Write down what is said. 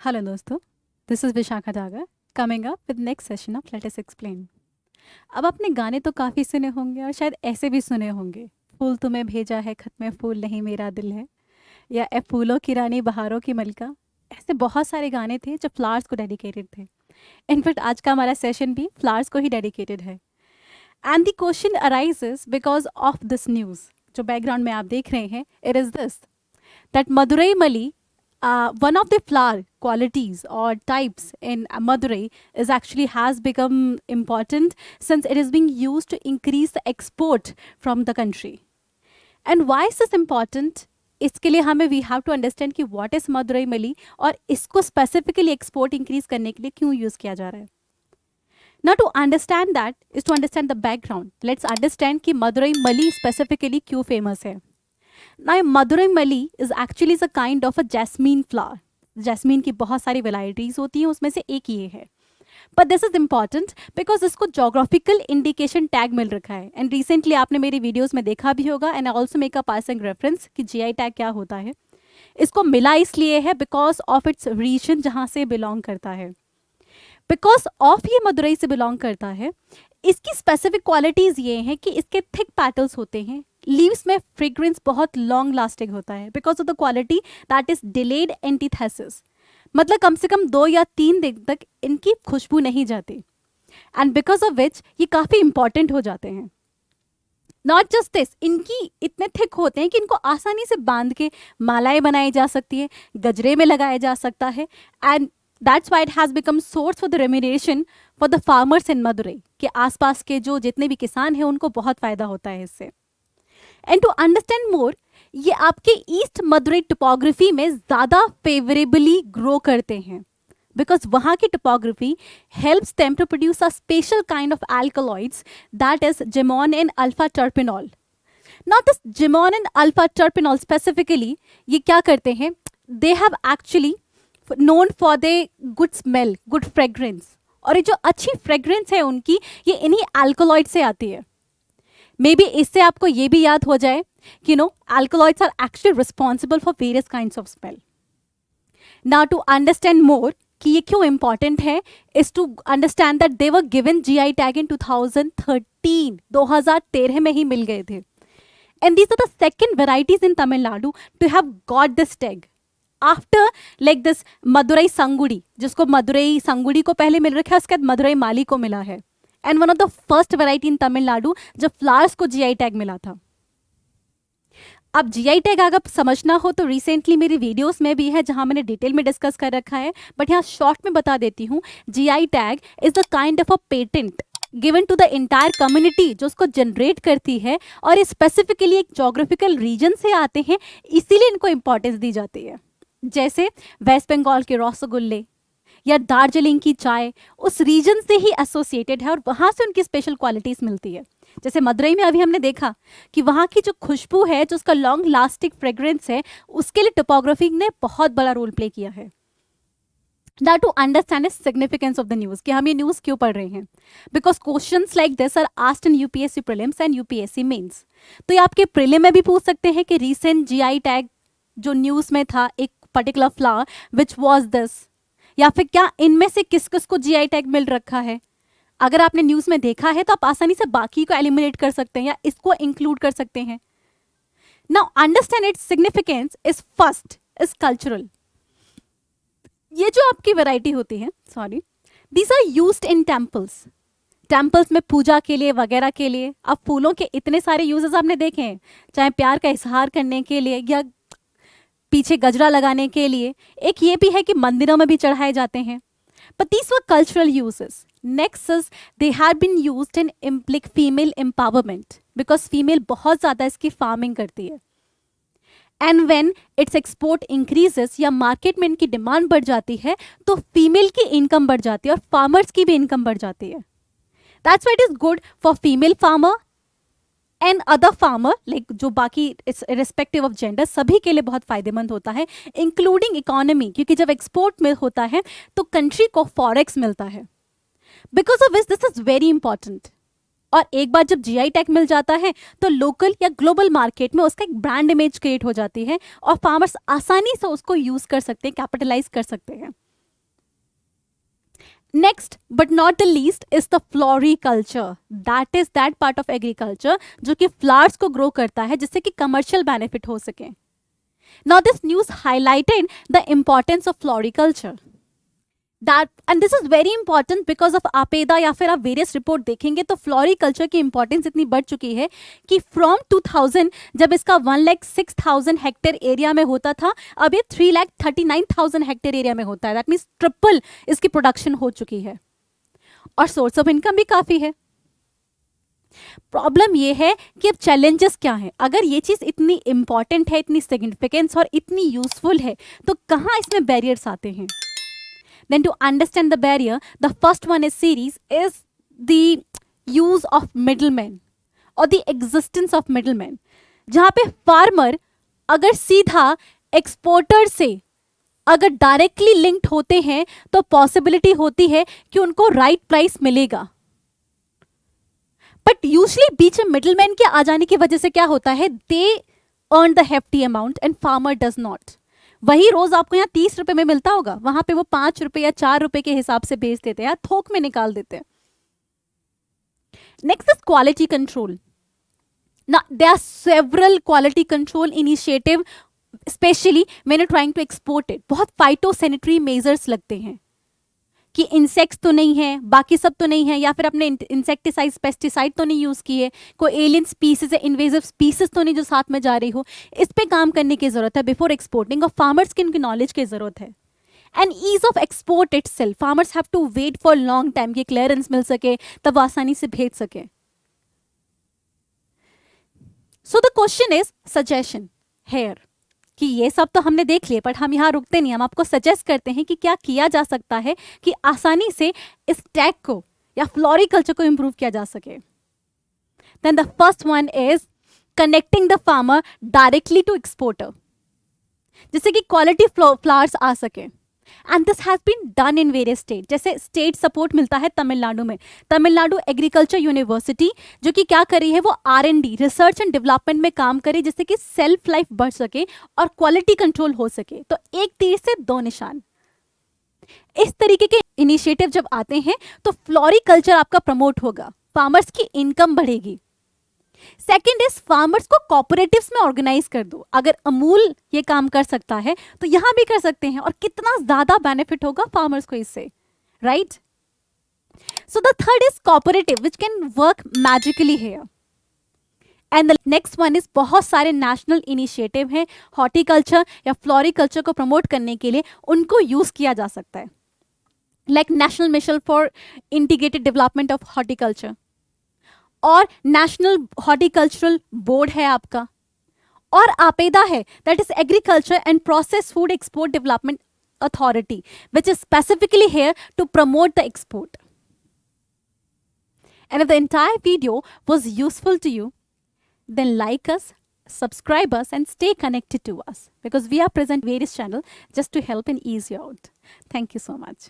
Hello दोस्तों, this is Vishakha Dagar coming up with next session of let us explain. अब आपने गाने तो काफ़ी सुने होंगे और शायद ऐसे भी सुने होंगे, फूल तुम्हें भेजा है खत में फूल नहीं मेरा दिल है, या ए फूलों की रानी बहारों की मलका। ऐसे बहुत सारे गाने थे जो फ्लावर्स को डेडिकेटेड थे। इनफैक्ट आज का हमारा सेशन भी फ्लावर्स को ही डेडिकेटेड है। And the question arises because of this news. जो बैकग्राउंड में आप देख रहे हैं, it is this that Madurai Mali, one of the flower qualities or types in Madurai is actually has become important since it is being used to increase the export from the country. And why is this important? इसके लिए हमें we have to understand कि what is Madurai मली और इसको specifically export increase करने के लिए क्यों यूज किया जा रहा है। Now to understand that is to understand the background. Let's understand कि मदुरई मली स्पेसिफिकली क्यों फेमस है। Now, Madurai Mali is actually a kind of a jasmine flower. Jasmine की बहुत सारी वेराइटीज़ होती हैं, उसमें से एक ये है। But this is important because इसको जोग्राफिकल इंडिकेशन टैग मिल रखा है। एंड रिसेंटली आपने मेरी वीडियोस में देखा भी होगा, and I also make a passing reference कि जीआई टैग क्या होता है। इसको मिला इसलिए है बिकॉज ऑफ इट्स रीजन जहाँ से बिलोंग करता है। बिकॉज ऑफ ये मदुरई से बिलोंग करता है, इसकी स्पेसिफिक क्वालिटीज़ ये हैं कि इसके थिक पैटल्स होते हैं, लीव्स में फ्रेग्रेंस बहुत लॉन्ग लास्टिंग होता है because of the quality that is delayed antithesis. मतलब कम से कम 2 या 3 दिन तक इनकी खुशबू नहीं जाती, एंड बिकॉज ऑफ विच ये काफ़ी इंपॉर्टेंट हो जाते हैं। नॉट जस्ट दिस, इनकी इतने थिक होते हैं कि इनको आसानी से बांध के मालाएं बनाई जा सकती है, गजरे में लगाया जा सकता है, and that's why it has become source for the remuneration for the farmers in Madurai. के आसपास के जो जितने भी किसान हैं उनको बहुत फ़ायदा होता है इससे। एंड टू अंडरस्टैंड मोर, ये आपके ईस्ट मदुरई टोपोग्राफी में ज़्यादा फेवरेबली ग्रो करते हैं बिकॉज वहाँ की topography helps them to produce a special kind of alkaloids that is जिमोन and alpha terpineol. Not this जिमोन एंड अल्फा टर्पिनॉल स्पेसिफिकली, ये क्या करते हैं, they have actually known for the good smell, good fragrance, और ये जो अच्छी फ्रेग्रेंस है उनकी, ये इन्हीं एल्कलॉइड से आती है। मे बी इससे आपको ये भी याद हो जाए कि alkaloids are actually responsible for various kinds of smell. Now to understand more कि ये क्यों important है, is to understand that they were given GI tag in 2013, 2013 में ही मिल गए थे। And these are the second varieties in Tamil Nadu to have got this tag after like this Madurai संगुड़ी, जिसको मदुरई संगुड़ी को पहले मिल रखा है, उसके बाद मदुरई माली को मिला है। And one of the first variety in Tamil Nadu जब फ्लावर्स को जीआई टैग मिला था। अब जीआई टैग अगर समझना हो तो रिसेंटली मेरी वीडियोस में भी है जहां मैंने डिटेल में डिस्कस कर रखा है, बट यहाँ शॉर्ट में बता देती हूँ। GI tag is the kind of a patent given to the entire community जो उसको जनरेट करती है, और स्पेसिफिकली एक जोग्राफिकल रीजन से आते हैं, इसीलिए इनको इंपॉर्टेंस दी जाती है। जैसे वेस्ट बंगाल के रसगुल्ले या दार्जिलिंग की चाय उस रीजन से ही एसोसिएटेड है और वहाँ से उनकी स्पेशल क्वालिटीज़ मिलती है। जैसे मदुरई में अभी हमने देखा कि वहाँ की जो खुशबू है, जो उसका लॉन्ग लास्टिंग फ्रेग्रेंस है, उसके लिए टोपोग्राफी ने बहुत बड़ा रोल प्ले किया है। Now to understand the significance of the news, कि हम ये न्यूज़ क्यों पढ़ रहे हैं, because questions like this are asked in UPSC prelims and UPSC mains. तो ये आपके प्रीलिम में भी पूछ सकते हैं कि रीसेंट जीआई टैग जो न्यूज़ में था एक particular flower which was this, या फिर क्या इनमें से किस किस को जीआई टैग मिल रखा है। अगर आपने न्यूज़ में देखा है तो आप आसानी से बाकी को एलिमिनेट कर सकते हैं या इसको इंक्लूड कर सकते हैं। Now understand its significance is first is cultural. ये जो आपकी वैरायटी होती है, sorry, these are used in temples. Temples में पूजा के लिए वगैरह के लिए। अब फूलों के इतने सारे यूजेस आपने देखे हैं, चाहे प्यार का इजहार करने के लिए या पीछे गजरा लगाने के लिए। एक ये भी है कि मंदिरों में भी चढ़ाए जाते हैं। But these were cultural uses. Next is they had been used in implic female empowerment because female बहुत ज़्यादा इसकी फार्मिंग करती है। And when its export increases या मार्केट में इनकी डिमांड बढ़ जाती है तो फीमेल की इनकम बढ़ जाती है और फार्मर्स की भी इनकम बढ़ जाती है। That's why it is good for female farmer and other farmer, like जो बाकी रिस्पेक्टिव ऑफ जेंडर सभी के लिए बहुत फायदेमंद होता है, इंक्लूडिंग इकोनॉमी, क्योंकि जब एक्सपोर्ट में होता है तो कंट्री को फॉरेक्स मिलता है। Because of this is very important. और एक बार जब जीआई टैग मिल जाता है तो लोकल या ग्लोबल मार्केट में उसका एक ब्रांड इमेज क्रिएट हो जाती है और फार्मर्स आसानी से उसको यूज कर सकते हैं, कैपिटलाइज कर सकते हैं। Next but not the least is the floriculture. That is that part of agriculture जो कि फ्लावर्स को ग्रो करता है जिससे कि कमर्शियल बेनिफिट हो सके. Now this news highlighted the importance of floriculture. That and this is very important because of APEDA या फिर आप वेरियस रिपोर्ट देखेंगे तो फ्लोरिकल्चर की इंपॉर्टेंस इतनी बढ़ चुकी है कि फ्रॉम 2000 जब इसका 1,06,000 हेक्टेयर एरिया में होता था, अब ये 3,39,000 हेक्टेयर एरिया में होता है. दैट मीन्स ट्रिपल इसकी प्रोडक्शन हो चुकी है और सोर्स ऑफ इनकम भी काफ़ी है. प्रॉब्लम ये है कि अब चैलेंजेस क्या हैं. अगर ये चीज़ इतनी इंपॉर्टेंट है, इतनी सिग्निफिकेंस और इतनी यूजफुल है, तो कहाँ इसमें बैरियर्स आते हैं. Then to understand the barrier, the first one is series is the use of middlemen or the existence of middlemen. जहाँ पे फार्मर अगर सीधा एक्सपोर्टर से अगर डायरेक्टली लिंक्ड होते हैं तो पॉसिबिलिटी होती है कि उनको राइट प्राइस मिलेगा. बट यूजली बीच में मिडलमैन के आ जाने की वजह से क्या होता है, they earn the hefty amount and farmer does not. वही रोज आपको यहाँ 30 रुपए में मिलता होगा, वहां पे वो 5 रुपए या 4 रुपए के हिसाब से बेच देते हैं या थोक में निकाल देते हैं. Next is quality control. ना there are several quality control initiative specially when you trying to export it. बहुत फाइटोसैनिटरी मेजर्स लगते हैं कि इंसेक्ट्स तो नहीं है, बाकी सब तो नहीं है, या फिर अपने इंसेक्टिसाइड पेस्टिसाइड तो नहीं यूज़ किए, कोई एलियन स्पीसीज है, इन्वेजिव स्पीसीज तो नहीं जो साथ में जा रही हो. इस पे काम करने की ज़रूरत है बिफोर एक्सपोर्टिंग, और फार्मर्स की उनकी नॉलेज की ज़रूरत है. And ease of export itself, farmers have to wait for long time कि क्लियरेंस मिल सके तब वो आसानी से भेज सके. So the question is suggestion here कि ये सब तो हमने देख लिए, बट हम यहाँ रुकते नहीं, हम आपको सजेस्ट करते हैं कि क्या किया जा सकता है कि आसानी से इस टैग को या फ्लोरिकल्चर को इंप्रूव किया जा सके. Then the first one is connecting the farmer directly to exporter, जिससे कि क्वालिटी फ्लावर्स आ सके. And this has been done in various state. जैसे स्टेट सपोर्ट मिलता है तमिलनाडु में, तमिलनाडु एग्रीकल्चर यूनिवर्सिटी जो कि क्या करी है, वो R&D रिसर्च एंड डेवलपमेंट में काम करे जिससे कि सेल्फ लाइफ बढ़ सके और क्वालिटी कंट्रोल हो सके. तो एक तीर से दो निशान. इस तरीके के इनिशिएटिव जब आते हैं तो फ्लोरिकल्चर आपका प्रमोट होगा, फार्मर्स की इनकम बढ़ेगी. सेकेंड इज फार्मर्स को कोऑपरेटिव्स में ऑर्गेनाइज कर दो. अगर अमूल ये काम कर सकता है तो यहां भी कर सकते हैं, और कितना ज्यादा बेनिफिट होगा फार्मर्स को इससे, right. So the third is cooperative which can work magically here. And the next one is बहुत सारे नेशनल इनिशिएटिव हैं हॉर्टिकल्चर या फ्लोरिकल्चर को प्रमोट करने के लिए, उनको यूज किया जा सकता है. Like national mission for integrated development of horticulture, और नेशनल हॉर्टिकल्चरल बोर्ड है आपका, और आपेदा है that is agriculture and process food export development authority which is specifically here to promote the export. And if the entire video was useful to you, then like us, subscribe us and stay connected to us because we are present various channels just to help and ease you out. Thank you so much.